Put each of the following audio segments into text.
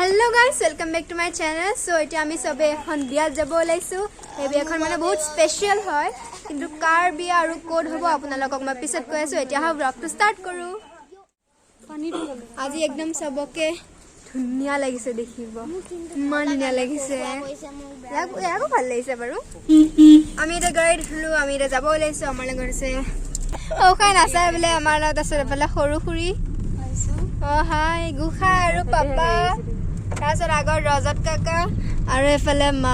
Hello guys welcome back to my channel so এটা আমি সবে এখন বিয়া যাব লাইছো এই বিয়াখন মানে বহুত স্পেশাল হয় কিন্তু কাৰ বিয়া আৰু কোড হ'ব আপোনালোকক মই পিছত কৈ আছো এতিয়া হাও ব্লগটো স্টাৰ্ট কৰো আজি একদম সবকে ধুনিয়া লাগিছে দেখিব মান ধুনিয়া লাগিছে ইয়াকো ভাল লাগিছে বাৰু আমি এটা গাইড হলো আমি এটা যাব লাইছো আমাৰ লগত আছে ও খাই নাচা বলে আমাৰ লগত আছে বলে সৰু খুৰী ও হাই গুখা আৰু পাপা তাছত আগৰ ৰজত কাকা আৰু এফালে মা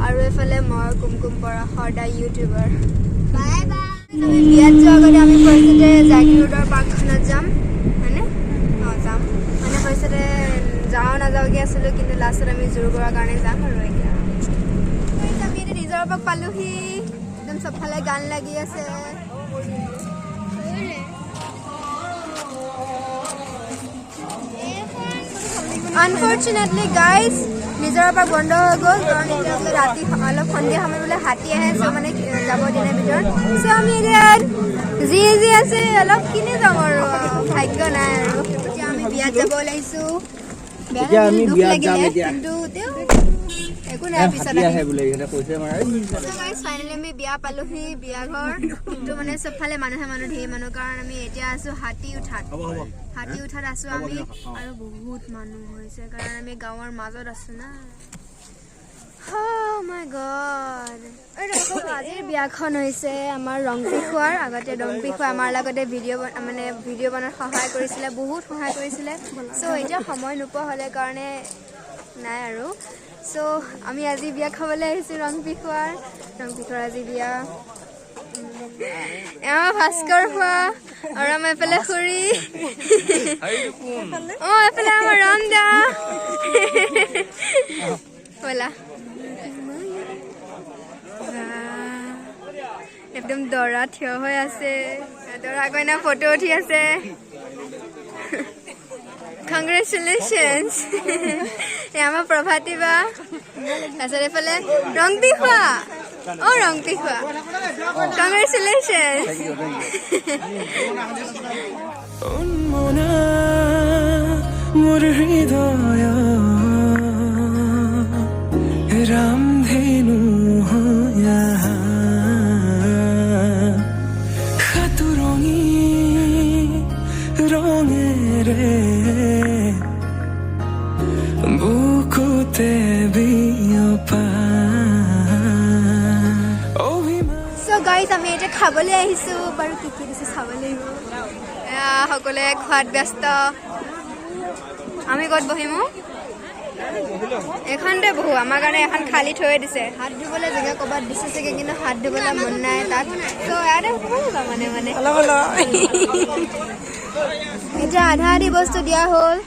আৰু এফালে মই কুমকুম পৰা হৰদা ইউটিউবাৰ বাই বাই আমি বিয়াত যোৱাৰ আগতে আমি ফাৰ্ষ্টতে জাগিৰ ৰোডৰ পাৰ্কখনত যাম মানে যাম মানে ফাৰ্ষ্টতে যাওঁ নাযাওঁগৈ আছিলোঁ কিন্তু লাষ্টত আমি জোৰ কৰাৰ কাৰণে যাম আৰু এতিয়া আমি এতিয়া নিজৰ পাক পালোহি একদম চবফালে গান লাগি আছে Unfortunately guys নিজৰ পৰা বন্ধ হৈ গ'ল কাৰণ এতিয়া ৰাতি অলপ সন্ধিয়া সময় বোলে হাতী আহে সো মানে যাব দিনে ভিতৰত সো আমি এতিয়া যি আছে অলপ কিনে যাম আৰু ভাগ্য নাই আৰু এতিয়া আমি বিয়াত যাব ওলাইছো এতিয়া আমি বিয়াত যাম এতিয়া কিন্তু একো নাই পিছত আহে বোলে এখানে কৈছে মাৰ সো গাইস ফাইনালি আমি বিয়া পালোহি বিয়া ঘৰ কিন্তু মানে সবফালে মানুহ ধেৰ মানুহ কাৰণ আমি এতিয়া আছো হাতী উঠাত আছো আমি আৰু বহুত মানুহ হৈছে কাৰণ আমি গাঁৱৰ মাজত আছো না Oh my god আজিৰ বিয়াখন হৈছে আমাৰ ৰংপিখোৱাৰ আগতে ৰংপিখোৱা আমাৰ লগতে ভিডিঅ' বনাৰ সহায় কৰিছিলে বহুত সহায় কৰিছিলে সো এতিয়া সময় নোপোৱা হ'লে কাৰণে নাই আৰু সো আমি আজি বিয়া খাবলৈ আহিছো ৰংপিখোৱাৰ আজি বিয়া ভাস্কৰ হোৱা আৰু আমাৰ এফালে খুৰী এফালে আমাৰ ৰামদা ব'লা একদম দৰা থিয় হৈ আছে দৰা কইনা ফটো উঠি আছে কংগ্ৰেচুলেশ্যনছ আমাৰ প্ৰভাতী বা তাৰপিছত এফালে ৰংপিখোৱা ৰংপিখোৱা কংগ্ৰেচুলেশ্যনছ মোৰ হৃদয় ৰামধেনু ৰঙেৰে বুকুতে বিয়পা সো গাইজ আমি এতিয়া খাবলৈ আহিছো বাৰু কি দিছে চাব লাগিব সকলোৱে খোৱাত ব্যস্ত আমি ক'ত বহিম এখনতে বহো আমাৰ কাৰণে এখন খালী থৈ দিছে হাত ধুবলৈ জেগা ক'ৰবাত দিছে চাগে কিন্তু হাত ধুবলৈ মন নাই তাত ত' ইয়াতে মানে এতিয়া আধা আধি বস্তু দিয়া হ'ল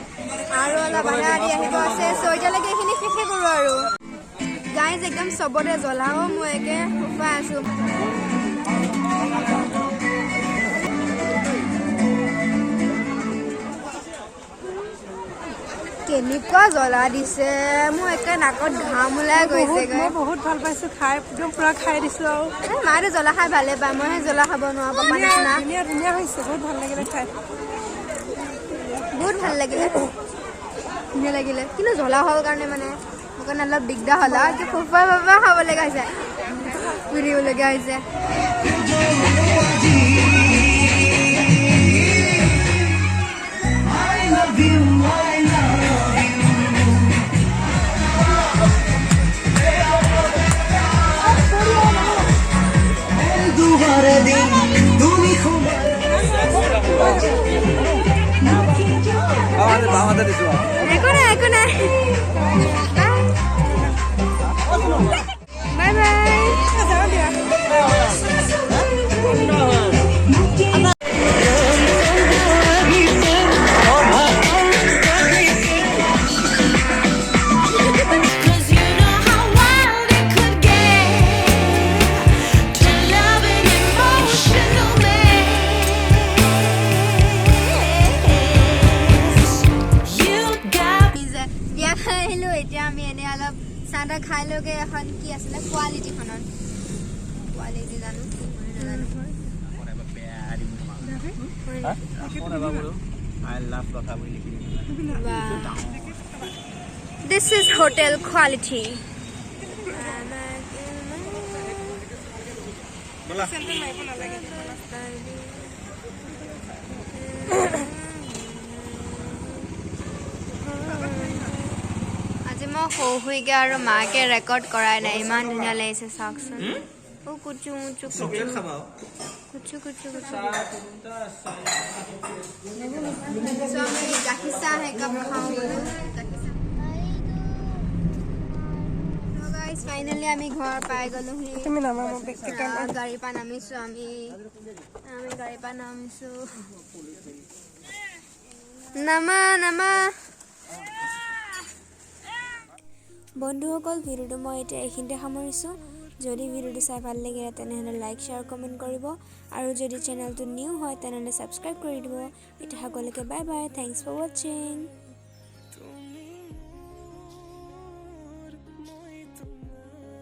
আৰু অলপ আধা আধি আহিব আছে চ' এতিয়ালৈকে এইখিনি শেষে কৰোঁ আৰু গাইজ একদম চবতে জ্বলাও মই একে শুকুৱাই আছোঁ কেনেকুৱা জ্বলা দিছে মোৰ একে নাকত ঘাম ওলাই গৈছে বহুত ভাল পাইছো খাই একদম পুৰা খাই দিছো আৰু মায়ে জ্বলা খাই ভালে পায় মইহে জ্বলা খাব নোৱাৰো পাপা নিচিনা ধুনীয়া হৈছে বহুত ভাল লাগিলে খাই বহুত ভাল লাগিলে ধুনীয়া লাগিলে কিন্তু জ্বলা হোৱাৰ কাৰণে মানে মোৰ কাৰণে অলপ দিগদাৰ হ'ল আৰু ফুফা বাবা খাব লগা হৈছে ঘূৰিবলগীয়া হৈছে একো নাই বাই বাই এতিয়া আমি এনে অলপ চাহ তাহ খাই লগে এখন কি আছিলে কোৱালিটিখনত কোৱালিটি জানো I love কথা বুলি লিখি This is hotel quality. আজি মই সৌহুইকে আৰু মাকে ৰেকৰ্ড কৰাই নাই ইমান ধুনীয়া লাগিছে চাওকচোন ও কুচু মুচু কুচু কুচু কুচু কুচু so আমি গাখীৰ চাহ একাপ খাওঁ so guys finally আমি ঘৰ পাই গলোহি তুমি নামা মই বেগটো গাড়ী পৰা নামিছো আমি গাড়ী পৰা নামিছো নামা বন্ধুসকল ভিডিঅ'টো মই এতিয়া এইখিনিতে সামৰিছোঁ যদি ভিডিঅ'টো চাই ভাল লাগে তেনেহ'লে লাইক শ্বেয়াৰ কমেণ্ট কৰিব আৰু যদি চেনেলটো নিউ হয় তেনেহ'লে ছাবস্ক্ৰাইব কৰি দিব এতিয়া সকলোকে বাই বাই থেংকছ ফৰ ৱাচিং